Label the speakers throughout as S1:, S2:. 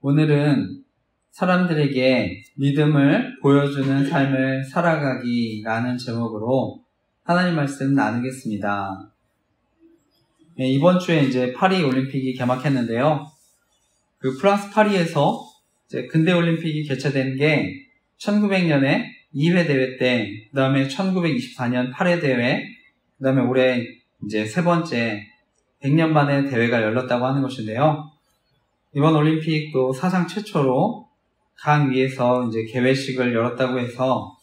S1: 오늘은 사람들에게 믿음을 보여주는 삶을 살아가기라는 제목으로 하나님 말씀 나누겠습니다. 네, 이번 주에 이제 파리 올림픽이 개막했는데요. 그 프랑스 파리에서 이제 근대 올림픽이 개최된 게 1900년에 2회 대회 때, 그 다음에 1924년 8회 대회, 그 다음에 올해 이제 세 번째 100년 만에 대회가 열렸다고 하는 것인데요. 이번 올림픽도 사상 최초로 강 위에서 이제 개회식을 열었다고 해서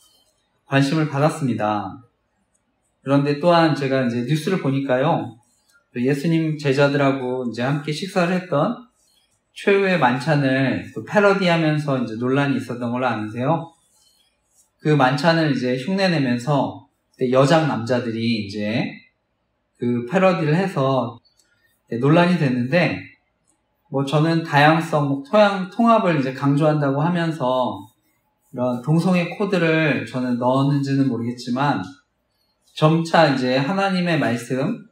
S1: 관심을 받았습니다. 그런데 또한 제가 이제 뉴스를 보니까요, 예수님 제자들하고 이제 함께 식사를 했던 최후의 만찬을 또 패러디하면서 이제 논란이 있었던 걸로 아는데요. 그 만찬을 이제 흉내내면서 여장 남자들이 이제 그 패러디를 해서 논란이 됐는데, 저는 다양성, 통합을 이제 강조한다고 하면서 이런 동성애 코드를 저는 넣었는지는 모르겠지만, 점차 이제 하나님의 말씀,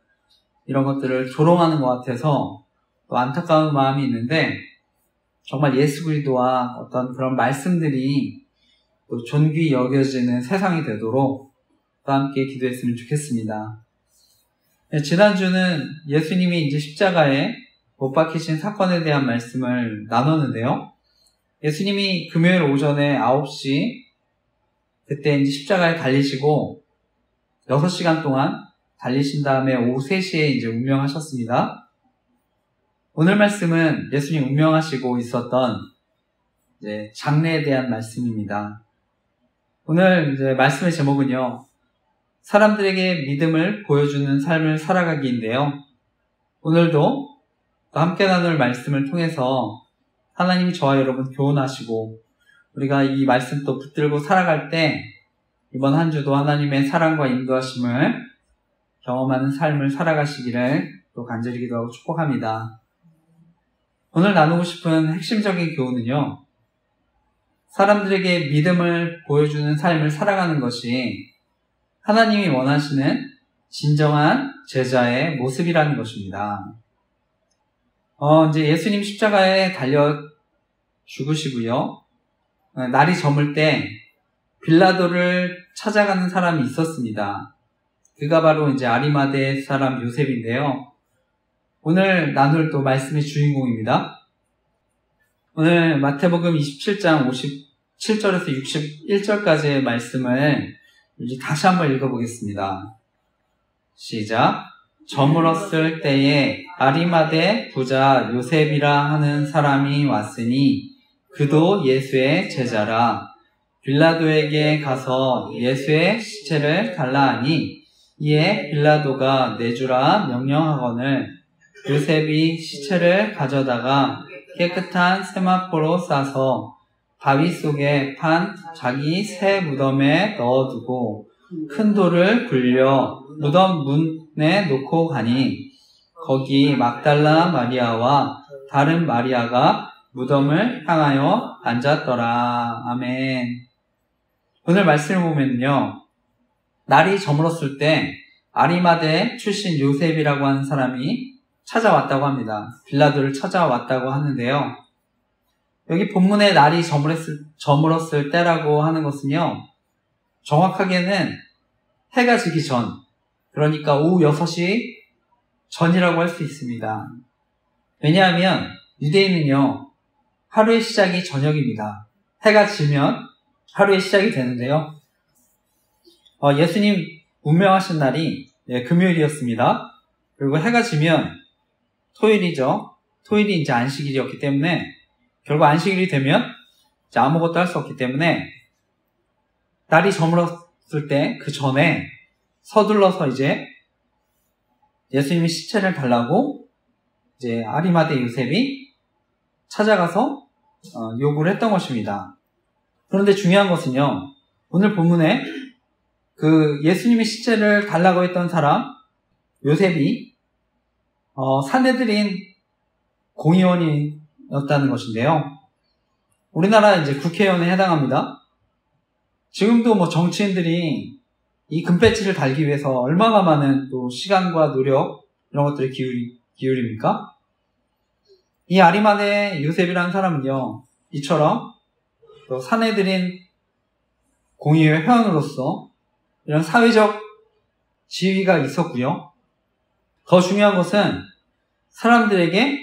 S1: 이런 것들을 조롱하는 것 같아서 또 안타까운 마음이 있는데, 정말 예수 그리스도와 어떤 그런 말씀들이 또 존귀 여겨지는 세상이 되도록 또 함께 기도했으면 좋겠습니다. 지난주는 예수님이 이제 십자가에 못 박히신 사건에 대한 말씀을 나눴는데요. 예수님이 금요일 오전에 9시 그때 이제 십자가에 달리시고 6시간 동안 달리신 다음에 오후 3시에 이제 운명하셨습니다. 오늘 말씀은 예수님 운명하시고 있었던 이제 장례에 대한 말씀입니다. 오늘 이제 말씀의 제목은요, 사람들에게 믿음을 보여주는 삶을 살아가기인데요. 오늘도 또 함께 나눌 말씀을 통해서 하나님이 저와 여러분 교훈하시고, 우리가 이 말씀 또 붙들고 살아갈 때 이번 한 주도 하나님의 사랑과 인도하심을 경험하는 삶을 살아가시기를 또 간절히 기도하고 축복합니다. 오늘 나누고 싶은 핵심적인 교훈은요, 사람들에게 믿음을 보여주는 삶을 살아가는 것이 하나님이 원하시는 진정한 제자의 모습이라는 것입니다. 이제 예수님 십자가에 달려 죽으시고요. 날이 저물 때 빌라도를 찾아가는 사람이 있었습니다. 그가 바로 이제 아리마대 사람 요셉인데요. 오늘 나눌 또 말씀의 주인공입니다. 오늘 마태복음 27장 57절에서 61절까지의 말씀을 다시 한번 읽어보겠습니다. 시작. 저물었을 때에 아리마대 부자 요셉이라 하는 사람이 왔으니 그도 예수의 제자라. 빌라도에게 가서 예수의 시체를 달라 하니 이에 빌라도가 내주라 명령하거늘 요셉이 시체를 가져다가 깨끗한 세마포로 싸서 바위 속에 판 자기 새 무덤에 넣어두고 큰 돌을 굴려 무덤 문에 놓고 가니 거기 막달라 마리아와 다른 마리아가 무덤을 향하여 앉았더라. 아멘. 오늘 말씀을 보면요, 날이 저물었을 때 아리마대 출신 요셉이라고 하는 사람이 찾아왔다고 합니다. 빌라도를 찾아왔다고 하는데요. 여기 본문에 날이 저물었을 때라고 하는 것은요, 정확하게는 해가 지기 전, 그러니까 오후 6시 전이라고 할 수 있습니다. 왜냐하면 유대인은요, 하루의 시작이 저녁입니다. 해가 지면 하루의 시작이 되는데요. 예수님 운명하신 날이 금요일이었습니다. 그리고 해가 지면 토요일이죠. 토요일이 이제 안식일이었기 때문에, 결국 안식일이 되면 이제 아무것도 할 수 없기 때문에 날이 저물었을 때 그 전에 서둘러서 이제 예수님이 시체를 달라고 이제 아리마대 요셉이 찾아가서 요구를 했던 것입니다. 그런데 중요한 것은요, 오늘 본문에 그 예수님이 시체를 달라고 했던 사람 요셉이 사내들인 공의원이었다는 것인데요. 우리나라 이제 국회의원에 해당합니다. 지금도 정치인들이 이 금배지를 달기 위해서 얼마나 많은 또 시간과 노력 이런 것들을 기울입니까? 이 아리마대 요셉이라는 사람은요, 이처럼 또 사내들인 공의회 회원으로서 이런 사회적 지위가 있었고요. 더 중요한 것은 사람들에게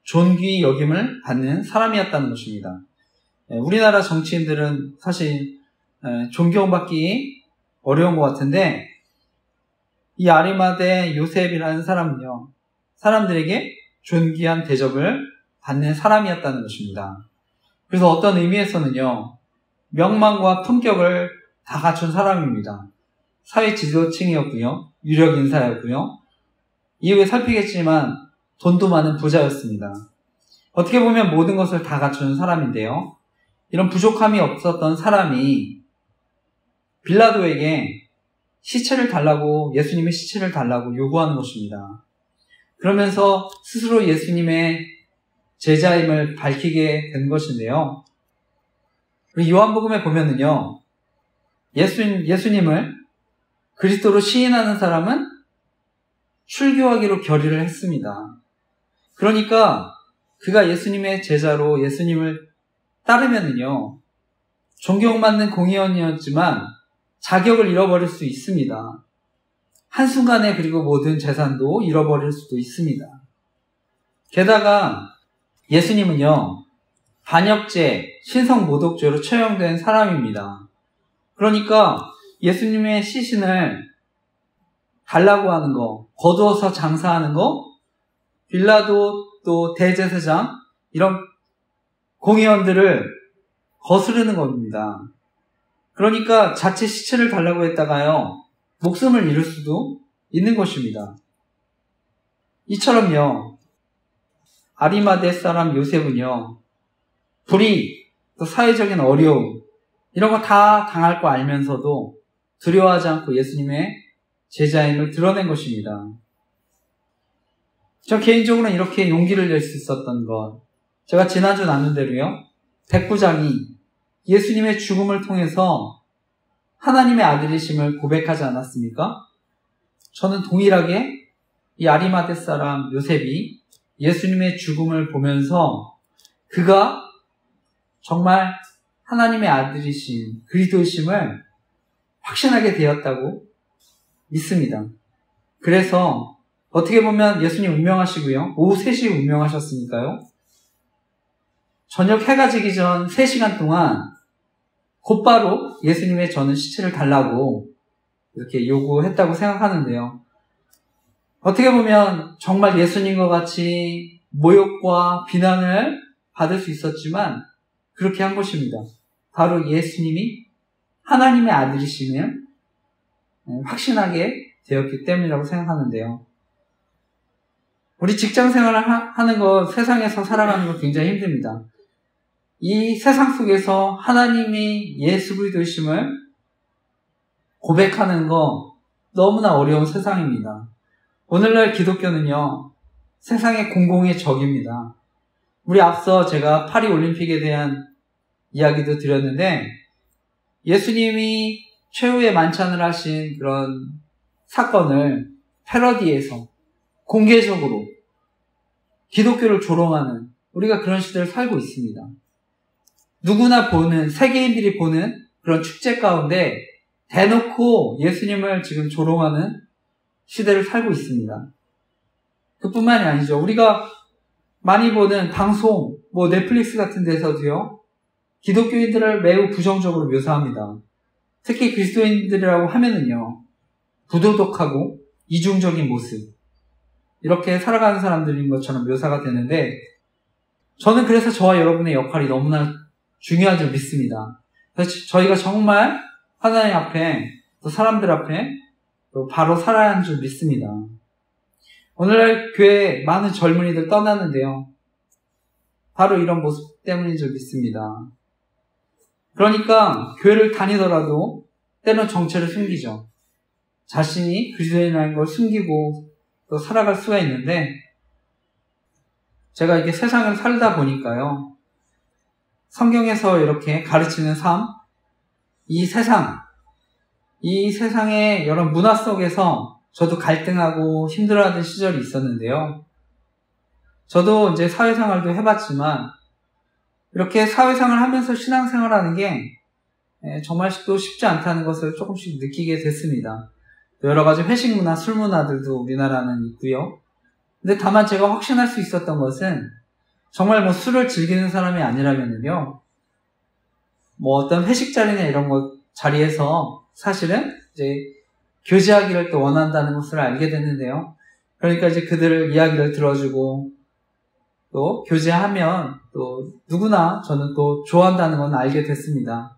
S1: 존귀 여김을 받는 사람이었다는 것입니다. 우리나라 정치인들은 사실 존경받기 어려운 것 같은데, 이 아리마대 요셉이라는 사람은요, 사람들에게 존귀한 대접을 받는 사람이었다는 것입니다. 그래서 어떤 의미에서는요, 명망과 품격을 다 갖춘 사람입니다. 사회 지도층이었고요, 유력 인사였고요, 이후에 살피겠지만 돈도 많은 부자였습니다. 어떻게 보면 모든 것을 다 갖춘 사람인데요, 이런 부족함이 없었던 사람이 빌라도에게 시체를 달라고, 예수님의 시체를 달라고 요구하는 것입니다. 그러면서 스스로 예수님의 제자임을 밝히게 된 것인데요. 요한복음에 보면은요, 예수님을 그리스도로 시인하는 사람은 출교하기로 결의를 했습니다. 그러니까 그가 예수님의 제자로 예수님을 따르면은요, 존경받는 공의원이었지만 자격을 잃어버릴 수 있습니다. 한순간에 그리고 모든 재산도 잃어버릴 수도 있습니다. 게다가 예수님은요, 반역죄, 신성모독죄로 처형된 사람입니다. 그러니까 예수님의 시신을 달라고 하는 거, 거두어서 장사하는 거, 빌라도 또 대제사장, 이런 공의원들을 거스르는 겁니다. 그러니까 자체 시체를 달라고 했다가요, 목숨을 잃을 수도 있는 것입니다. 이처럼요, 아리마대 사람 요셉은요, 불의, 또 사회적인 어려움, 이런 거 다 당할 거 알면서도 두려워하지 않고 예수님의 제자임을 드러낸 것입니다. 저 개인적으로는 이렇게 용기를 낼 수 있었던 것, 제가 지난주 나눈 대로요, 백부장이 예수님의 죽음을 통해서 하나님의 아들이심을 고백하지 않았습니까? 저는 동일하게 이 아리마대 사람 요셉이 예수님의 죽음을 보면서 그가 정말 하나님의 아들이신 그리스도이심을 확신하게 되었다고 믿습니다. 그래서 어떻게 보면 예수님 운명하시고요, 오후 3시에 운명하셨으니까요, 저녁 해가 지기 전 3시간 동안 곧바로 예수님의 저는 시체를 달라고 이렇게 요구했다고 생각하는데요. 어떻게 보면 정말 예수님과 같이 모욕과 비난을 받을 수 있었지만 그렇게 한 것입니다. 바로 예수님이 하나님의 아들이심을 확신하게 되었기 때문이라고 생각하는데요. 우리 직장 생활을 하는 것, 세상에서 살아가는 것 굉장히 힘듭니다. 이 세상 속에서 하나님이 예수 그리스도이심을 고백하는 거 너무나 어려운 세상입니다. 오늘날 기독교는요, 세상의 공공의 적입니다. 우리 앞서 제가 파리 올림픽에 대한 이야기도 드렸는데, 예수님이 최후의 만찬을 하신 그런 사건을 패러디해서 공개적으로 기독교를 조롱하는, 우리가 그런 시대를 살고 있습니다. 누구나 보는, 세계인들이 보는 그런 축제 가운데 대놓고 예수님을 지금 조롱하는 시대를 살고 있습니다. 그뿐만이 아니죠. 우리가 많이 보는 방송, 넷플릭스 같은 데서도요, 기독교인들을 매우 부정적으로 묘사합니다. 특히 그리스도인들이라고 하면은요, 부도덕하고 이중적인 모습, 이렇게 살아가는 사람들인 것처럼 묘사가 되는데, 저는 그래서 저와 여러분의 역할이 너무나 중요한 줄 믿습니다. 그래서 저희가 정말 하나님 앞에, 또 사람들 앞에 또 바로 살아야 하는 줄 믿습니다. 오늘날 교회에 많은 젊은이들 떠나는데요, 바로 이런 모습 때문인 줄 믿습니다. 그러니까 교회를 다니더라도 때로는 정체를 숨기죠. 자신이 그리스도인이라는 걸 숨기고 또 살아갈 수가 있는데, 제가 이렇게 세상을 살다 보니까요, 성경에서 이렇게 가르치는 삶, 이 세상의 여러 문화 속에서 저도 갈등하고 힘들어하던 시절이 있었는데요, 저도 이제 사회생활도 해봤지만 이렇게 사회생활을 하면서 신앙생활하는 게 정말 또 쉽지 않다는 것을 조금씩 느끼게 됐습니다. 여러 가지 회식 문화, 술 문화들도 우리나라는 있고요. 근데 다만 제가 확신할 수 있었던 것은 정말 뭐 술을 즐기는 사람이 아니라면요, 뭐 어떤 회식 자리나 이런 자리에서 사실은 이제 교제하기를 또 원한다는 것을 알게 됐는데요. 그러니까 이제 그들을 이야기를 들어주고 또 교제하면 또 누구나 저는 또 좋아한다는 건 알게 됐습니다.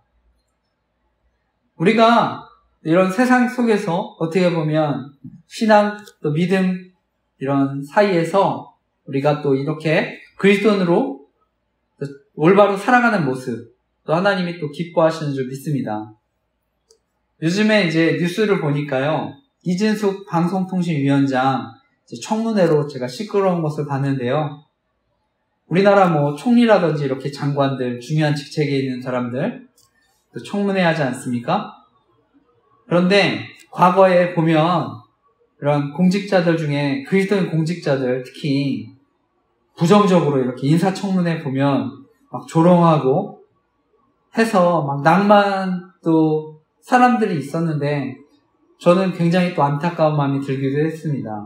S1: 우리가 이런 세상 속에서 어떻게 보면 신앙 또 믿음 이런 사이에서 우리가 또 이렇게 그리스도인으로 올바로 살아가는 모습 또 하나님이 또 기뻐하시는 줄 믿습니다. 요즘에 이제 뉴스를 보니까요, 이진숙 방송통신위원장 청문회로 제가 시끄러운 것을 봤는데요. 우리나라 뭐 총리라든지 이렇게 장관들, 중요한 직책에 있는 사람들 또 청문회 하지 않습니까? 그런데 과거에 보면 이런 공직자들 중에 그리스도인 공직자들 특히 부정적으로 이렇게 인사청문회 보면 막 조롱하고 해서 막 낭만 또 사람들이 있었는데 저는 굉장히 또 안타까운 마음이 들기도 했습니다.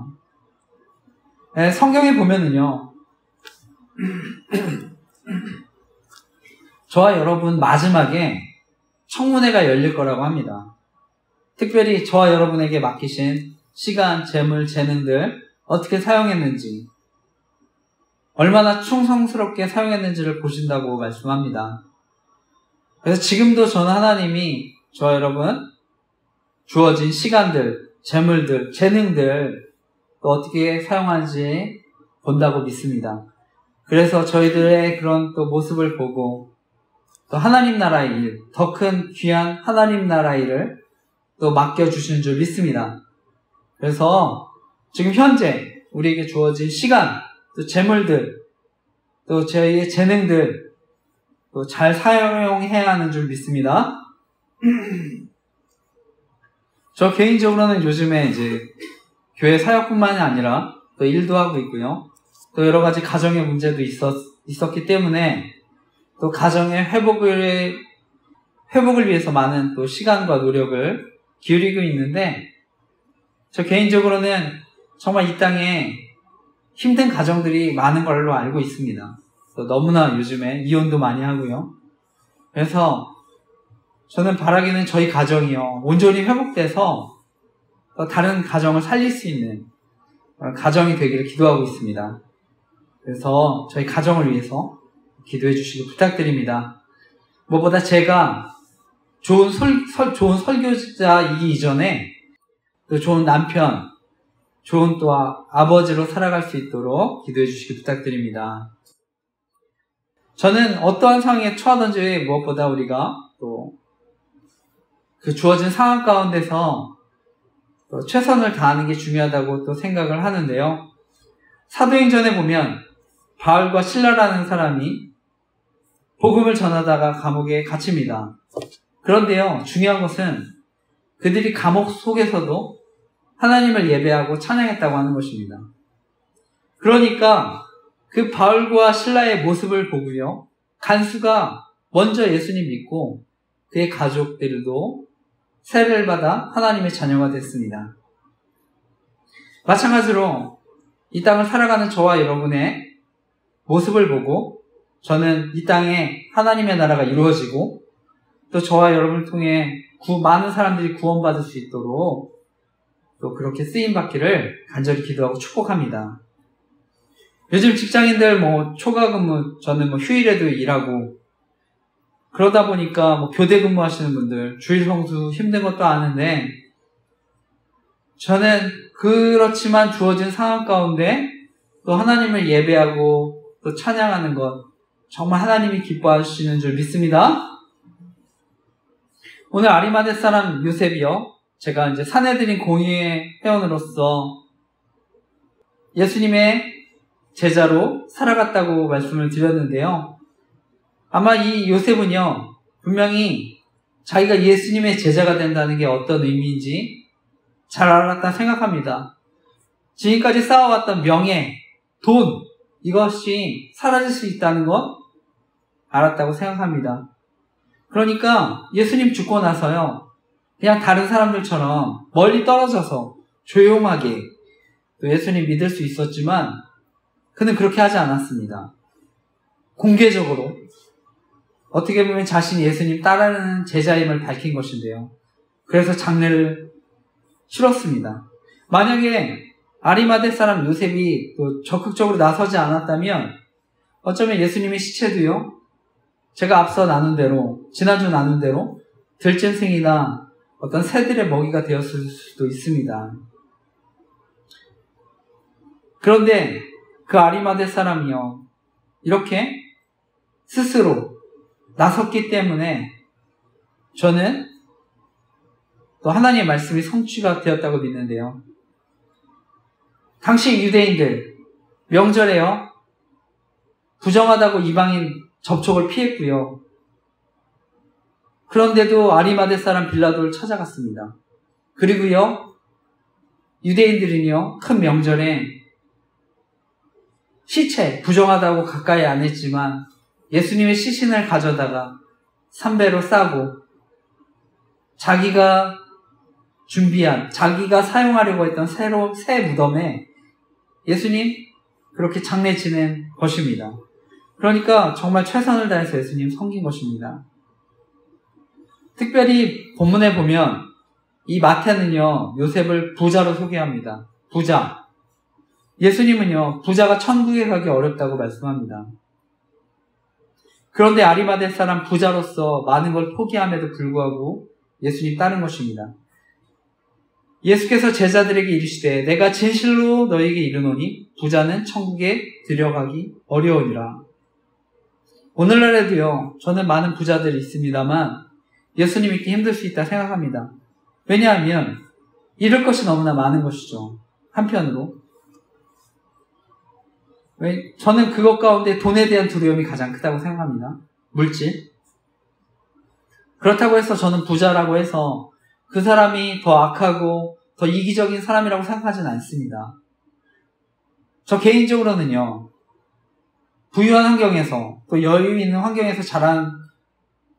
S1: 성경에 보면은요, 저와 여러분 마지막에 청문회가 열릴 거라고 합니다. 특별히 저와 여러분에게 맡기신 시간, 재물, 재능들 어떻게 사용했는지, 얼마나 충성스럽게 사용했는지를 보신다고 말씀합니다. 그래서 지금도 저는 하나님이 저와 여러분 주어진 시간들, 재물들, 재능들 또 어떻게 사용하는지 본다고 믿습니다. 그래서 저희들의 그런 또 모습을 보고 또 하나님 나라의 일, 더 큰 귀한 하나님 나라의 일을 또 맡겨주시는 줄 믿습니다. 그래서 지금 현재 우리에게 주어진 시간, 또 재물들, 또 저희의 재능들 또 잘 사용해야 하는 줄 믿습니다. 저 개인적으로는 요즘에 이제 교회 사역뿐만이 아니라 또 일도 하고 있고요. 또 여러 가지 가정의 문제도 있었기 때문에 또 가정의 회복을 위해서 많은 또 시간과 노력을 기울이고 있는데, 저 개인적으로는 정말 이 땅에 힘든 가정들이 많은 걸로 알고 있습니다. 또 너무나 요즘에 이혼도 많이 하고요. 그래서 저는 바라기는 저희 가정이요, 온전히 회복돼서 또 다른 가정을 살릴 수 있는 가정이 되기를 기도하고 있습니다. 그래서 저희 가정을 위해서 기도해 주시기 부탁드립니다. 무엇보다 제가 좋은 설교자이기 이전에 또 좋은 남편, 좋은 또 아버지로 살아갈 수 있도록 기도해 주시기 부탁드립니다. 저는 어떠한 상황에 처하든지 무엇보다 우리가 또 그 주어진 상황 가운데서 또 최선을 다하는 게 중요하다고 또 생각을 하는데요. 사도행전에 보면 바울과 실라라는 사람이 복음을 전하다가 감옥에 갇힙니다. 그런데요, 중요한 것은 그들이 감옥 속에서도 하나님을 예배하고 찬양했다고 하는 것입니다. 그러니까 그 바울과 실라의 모습을 보고요, 간수가 먼저 예수님 믿고 그의 가족들도 세례를 받아 하나님의 자녀가 됐습니다. 마찬가지로 이 땅을 살아가는 저와 여러분의 모습을 보고 저는 이 땅에 하나님의 나라가 이루어지고 또 저와 여러분을 통해 많은 사람들이 구원받을 수 있도록 또 그렇게 쓰임받기를 간절히 기도하고 축복합니다. 요즘 직장인들 초과 근무, 저는 휴일에도 일하고 그러다 보니까 교대 근무하시는 분들 주일 성수 힘든 것도 아는데, 저는 그렇지만 주어진 상황 가운데 또 하나님을 예배하고 또 찬양하는 것 정말 하나님이 기뻐하시는 줄 믿습니다. 오늘 아리마대 사람 요셉이요, 제가 이제 사내들인 공의회 회원으로서 예수님의 제자로 살아갔다고 말씀을 드렸는데요. 아마 이 요셉은요, 분명히 자기가 예수님의 제자가 된다는 게 어떤 의미인지 잘 알았다 생각합니다. 지금까지 쌓아왔던 명예, 돈, 이것이 사라질 수 있다는 것 알았다고 생각합니다. 그러니까 예수님 죽고 나서요, 그냥 다른 사람들처럼 멀리 떨어져서 조용하게 또 예수님 믿을 수 있었지만 그는 그렇게 하지 않았습니다. 공개적으로 어떻게 보면 자신이 예수님 따르는 제자임을 밝힌 것인데요. 그래서 장례를 치렀습니다. 만약에 아리마대 사람 요셉이 또 적극적으로 나서지 않았다면 어쩌면 예수님의 시체도요, 제가 앞서 나눈 대로, 지난주 나눈 대로 들짐승이나 어떤 새들의 먹이가 되었을 수도 있습니다. 그런데 그 아리마대 사람이요, 이렇게 스스로 나섰기 때문에 저는 또 하나님의 말씀이 성취가 되었다고 믿는데요. 당시 유대인들 명절에요, 부정하다고 이방인 접촉을 피했고요. 그런데도 아리마대 사람 빌라도를 찾아갔습니다. 그리고요, 유대인들은요, 큰 명절에 시체 부정하다고 가까이 안 했지만 예수님의 시신을 가져다가 삼배로 싸고 자기가 준비한, 자기가 사용하려고 했던 새 무덤에 예수님 그렇게 장례 지낸 것입니다. 그러니까 정말 최선을 다해서 예수님 섬긴 것입니다. 특별히 본문에 보면 이 마태는요, 요셉을 부자로 소개합니다. 부자. 예수님은요, 부자가 천국에 가기 어렵다고 말씀합니다. 그런데 아리마대 사람 부자로서 많은 걸 포기함에도 불구하고 예수님 따른 것입니다. 예수께서 제자들에게 이르시되 내가 진실로 너희에게 이르노니 부자는 천국에 들어가기 어려우니라. 오늘날에도요, 저는 많은 부자들이 있습니다만 예수님 믿기 힘들 수 있다 생각합니다. 왜냐하면 잃을 것이 너무나 많은 것이죠. 한편으로 저는 그것 가운데 돈에 대한 두려움이 가장 크다고 생각합니다. 물질. 그렇다고 해서 저는 부자라고 해서 그 사람이 더 악하고 더 이기적인 사람이라고 생각하지는 않습니다. 저 개인적으로는요, 부유한 환경에서 또 여유 있는 환경에서 자란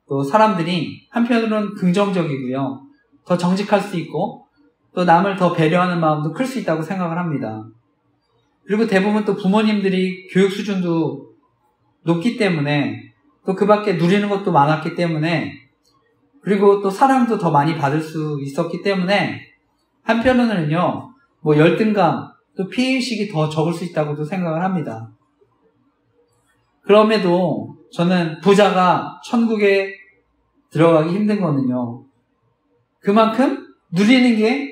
S1: 또 사람들이 한편으로는 긍정적이고요, 더 정직할 수 있고 또 남을 더 배려하는 마음도 클 수 있다고 생각을 합니다. 그리고 대부분 또 부모님들이 교육 수준도 높기 때문에 또 그 밖에 누리는 것도 많았기 때문에 그리고 또 사랑도 더 많이 받을 수 있었기 때문에 한편으로는요, 뭐 열등감 또 피해의식이 더 적을 수 있다고도 생각을 합니다. 그럼에도 저는 부자가 천국에 들어가기 힘든 거는요, 그만큼 누리는 게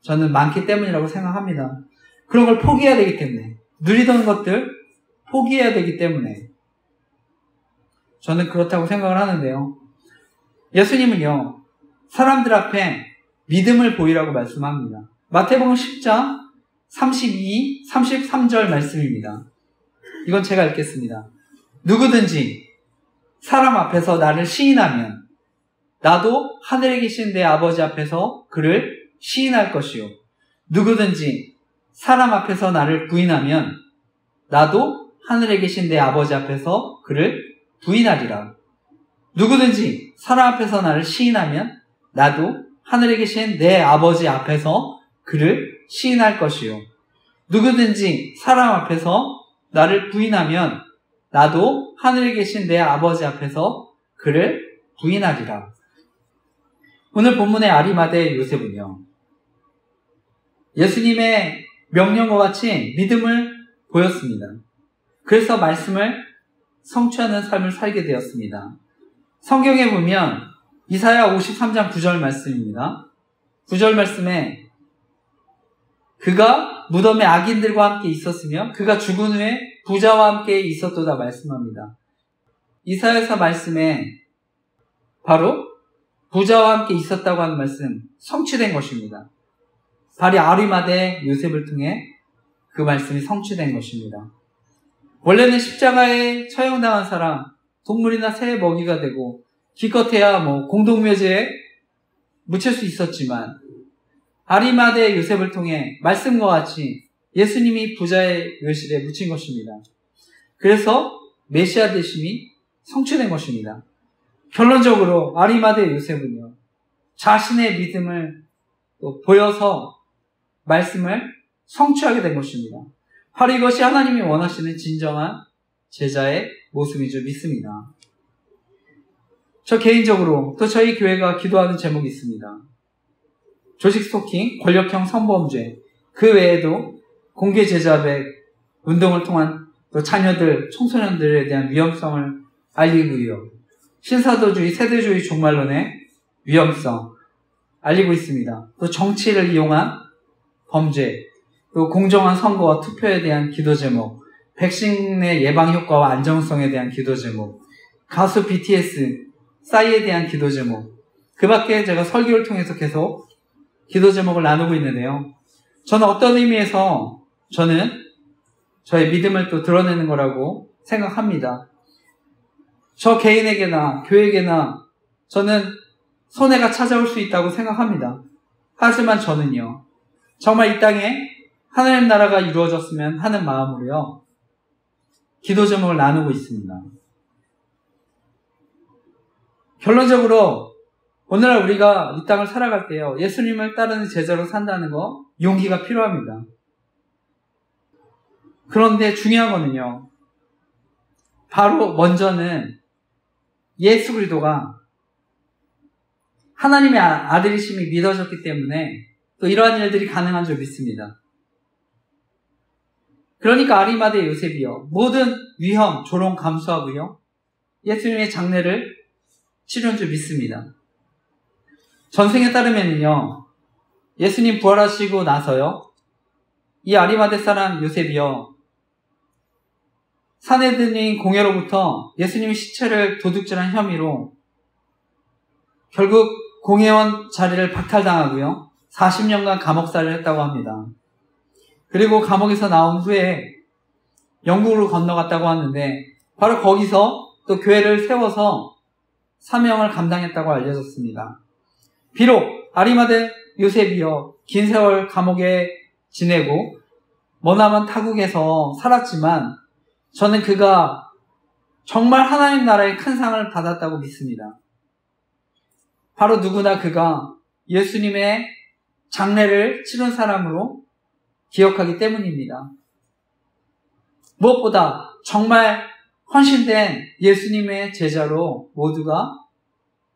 S1: 저는 많기 때문이라고 생각합니다. 그런 걸 포기해야 되기 때문에, 누리던 것들 포기해야 되기 때문에 저는 그렇다고 생각을 하는데요. 예수님은요, 사람들 앞에 믿음을 보이라고 말씀합니다. 마태복음 10장 32, 33절 말씀입니다. 이건 제가 읽겠습니다. 누구든지 사람 앞에서 나를 시인하면 나도 하늘에 계신 내 아버지 앞에서 그를 시인할 것이요. 누구든지 사람 앞에서 나를 부인하면 나도 하늘에 계신 내 아버지 앞에서 그를 부인하리라. 누구든지 사람 앞에서 나를 시인하면 나도 하늘에 계신 내 아버지 앞에서 그를 시인할 것이요. 누구든지 사람 앞에서 나를 부인하면 나도 하늘에 계신 내 아버지 앞에서 그를 부인하리라. 오늘 본문의 아리마대 요셉은요, 예수님의 명령과 같이 믿음을 보였습니다. 그래서 말씀을 성취하는 삶을 살게 되었습니다. 성경에 보면 이사야 53장 9절 말씀입니다. 9절 말씀에 그가 무덤에 악인들과 함께 있었으며 그가 죽은 후에 부자와 함께 있었도다 말씀합니다. 이사야서 말씀에 바로 부자와 함께 있었다고 하는 말씀 성취된 것입니다. 바로 아리마대 요셉을 통해 그 말씀이 성취된 것입니다. 원래는 십자가에 처형당한 사람, 동물이나 새의 먹이가 되고 기껏해야 공동묘지에 묻힐 수 있었지만 아리마대 요셉을 통해 말씀과 같이 예수님이 부자의 묘실에 묻힌 것입니다. 그래서 메시아 되심이 성취된 것입니다. 결론적으로 아리마대 요셉은요, 자신의 믿음을 또 보여서 말씀을 성취하게 된 것입니다. 바로 이것이 하나님이 원하시는 진정한 제자의 모습인 줄 믿습니다. 저 개인적으로 또 저희 교회가 기도하는 제목이 있습니다. 조직 스토킹, 권력형 성범죄, 그 외에도 공개 제자백 운동을 통한 또 자녀들, 청소년들에 대한 위험성을 알리고요. 신사도주의, 세대주의 종말론의 위험성 알리고 있습니다. 또 정치를 이용한 범죄, 또 공정한 선거와 투표에 대한 기도 제목, 백신의 예방 효과와 안정성에 대한 기도 제목, 가수 BTS, 싸이에 대한 기도 제목, 그 밖에 제가 설교를 통해서 계속 기도 제목을 나누고 있는데요. 저는 어떤 의미에서 저는 저의 믿음을 또 드러내는 거라고 생각합니다. 저 개인에게나 교회에게나 저는 손해가 찾아올 수 있다고 생각합니다. 하지만 저는요, 정말 이 땅에 하나님 나라가 이루어졌으면 하는 마음으로요, 기도 제목을 나누고 있습니다. 결론적으로 오늘날 우리가 이 땅을 살아갈 때요, 예수님을 따르는 제자로 산다는 거 용기가 필요합니다. 그런데 중요한 거는요, 바로 먼저는 예수 그리스도가 하나님의 아들이심이 믿어졌기 때문에 또 이러한 일들이 가능한 줄 믿습니다. 그러니까 아리마대 요셉이요, 모든 위험, 조롱 감수하고요, 예수님의 장례를 치른 줄 믿습니다. 전생에 따르면요, 예수님 부활하시고 나서요, 이 아리마대 사람 요셉이요, 사내들인 공회로부터 예수님의 시체를 도둑질한 혐의로 결국 공회원 자리를 박탈당하고요, 40년간 감옥살이를 했다고 합니다. 그리고 감옥에서 나온 후에 영국으로 건너갔다고 하는데, 바로 거기서 또 교회를 세워서 사명을 감당했다고 알려졌습니다. 비록 아리마대 요셉이요, 긴 세월 감옥에 지내고 머나먼 타국에서 살았지만 저는 그가 정말 하나님 나라의 큰 상을 받았다고 믿습니다. 바로 누구나 그가 예수님의 장례를 치른 사람으로 기억하기 때문입니다. 무엇보다 정말 헌신된 예수님의 제자로 모두가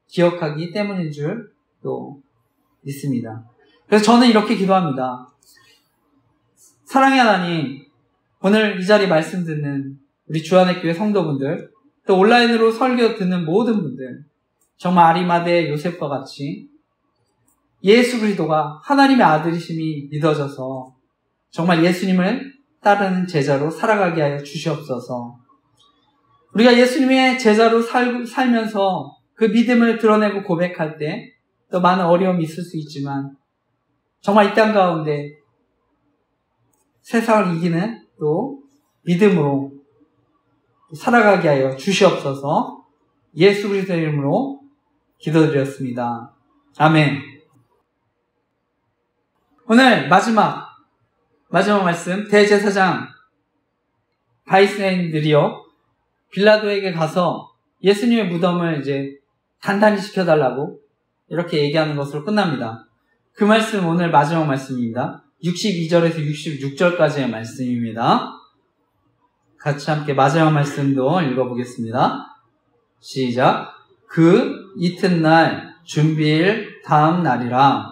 S1: 기억하기 때문인 줄 또 믿습니다. 그래서 저는 이렇게 기도합니다. 사랑의 하나님, 오늘 이 자리 말씀 듣는 우리 주안의교회 성도분들, 또 온라인으로 설교 듣는 모든 분들, 정말 아리마대 요셉과 같이 예수 그리스도가 하나님의 아들이심이 믿어져서 정말 예수님을 따르는 제자로 살아가게 하여 주시옵소서. 우리가 예수님의 제자로 살면서 그 믿음을 드러내고 고백할 때 또 많은 어려움이 있을 수 있지만 정말 이 땅 가운데 세상을 이기는 또 믿음으로 살아가게 하여 주시옵소서. 예수 그리스도의 이름으로 기도드렸습니다. 아멘. 오늘 마지막 말씀, 대제사장 바리새인들이요, 빌라도에게 가서 예수님의 무덤을 이제 단단히 지켜달라고 이렇게 얘기하는 것으로 끝납니다. 그 말씀 오늘 마지막 말씀입니다. 62절에서 66절까지의 말씀입니다. 같이 함께 마지막 말씀도 읽어보겠습니다. 시작. 그 이튿날 준비일 다음 날이라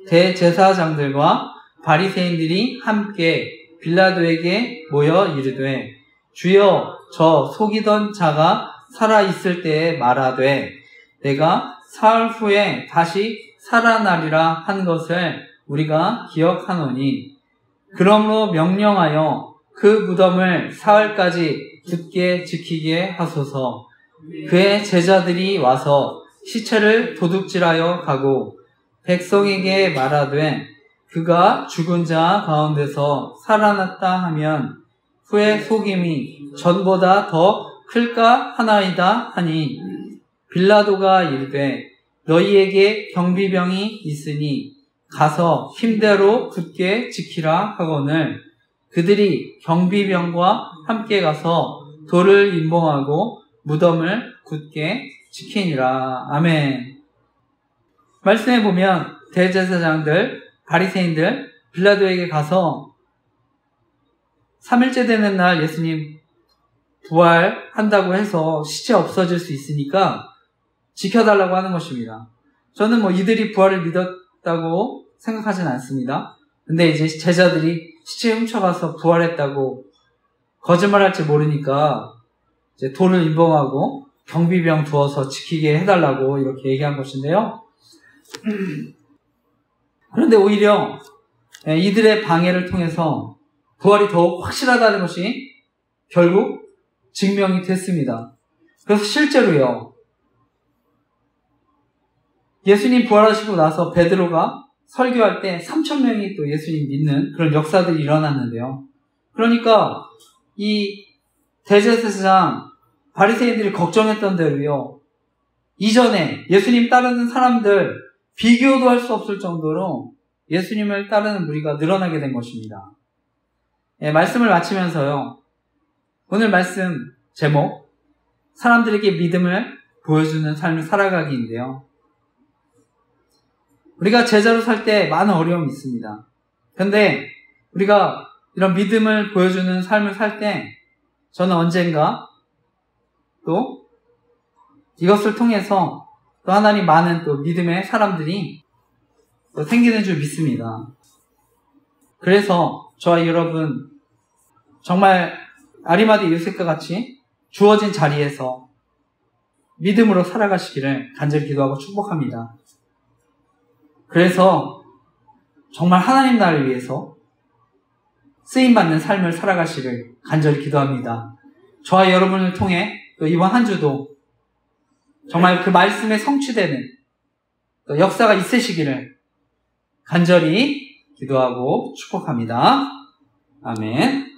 S1: 대제사장들과 바리새인들이 함께 빌라도에게 모여 이르되, 주여, 저 속이던 자가 살아있을 때에 말하되 내가 사흘 후에 다시 살아나리라 한 것을 우리가 기억하노니, 그러므로 명령하여 그 무덤을 사흘까지 굳게 지키게 하소서. 그의 제자들이 와서 시체를 도둑질하여 가고 백성에게 말하되 그가 죽은 자 가운데서 살아났다 하면 후에 속임이 전보다 더 클까 하나이다 하니, 빌라도가 이르되 너희에게 경비병이 있으니 가서 힘대로 굳게 지키라 하거늘 그들이 경비병과 함께 가서 돌을 임봉하고 무덤을 굳게 지키니라. 아멘. 말씀해 보면 대제사장들, 바리새인들 빌라도에게 가서 3일째 되는 날 예수님 부활한다고 해서 시체 없어질 수 있으니까 지켜달라고 하는 것입니다. 저는 이들이 부활을 믿었다고 생각하진 않습니다. 근데 이제 제자들이 시체 훔쳐가서 부활했다고 거짓말할지 모르니까 이제 돌을 임봉하고 경비병 두어서 지키게 해달라고 이렇게 얘기한 것인데요. 그런데 오히려 이들의 방해를 통해서 부활이 더욱 확실하다는 것이 결국 증명이 됐습니다. 그래서 실제로요, 예수님 부활하시고 나서 베드로가 설교할 때 3,000명이 또 예수님 믿는 그런 역사들이 일어났는데요. 그러니까 이 대제사장 바리새인들이 걱정했던 대로요, 이전에 예수님 따르는 사람들 비교도 할 수 없을 정도로 예수님을 따르는 무리가 늘어나게 된 것입니다. 말씀을 마치면서요, 오늘 말씀 제목, 사람들에게 믿음을 보여주는 삶을 살아가기인데요. 우리가 제자로 살 때 많은 어려움이 있습니다. 근데 우리가 이런 믿음을 보여주는 삶을 살 때 저는 언젠가 또 이것을 통해서 또 하나님 많은 또 믿음의 사람들이 또 생기는 줄 믿습니다. 그래서 저와 여러분 정말 아리마대 요셉과 같이 주어진 자리에서 믿음으로 살아가시기를 간절히 기도하고 축복합니다. 그래서 정말 하나님 나라를 위해서 쓰임받는 삶을 살아가시길 간절히 기도합니다. 저와 여러분을 통해 또 이번 한 주도 정말 그 말씀에 성취되는 또 역사가 있으시기를 간절히 기도하고 축복합니다. 아멘.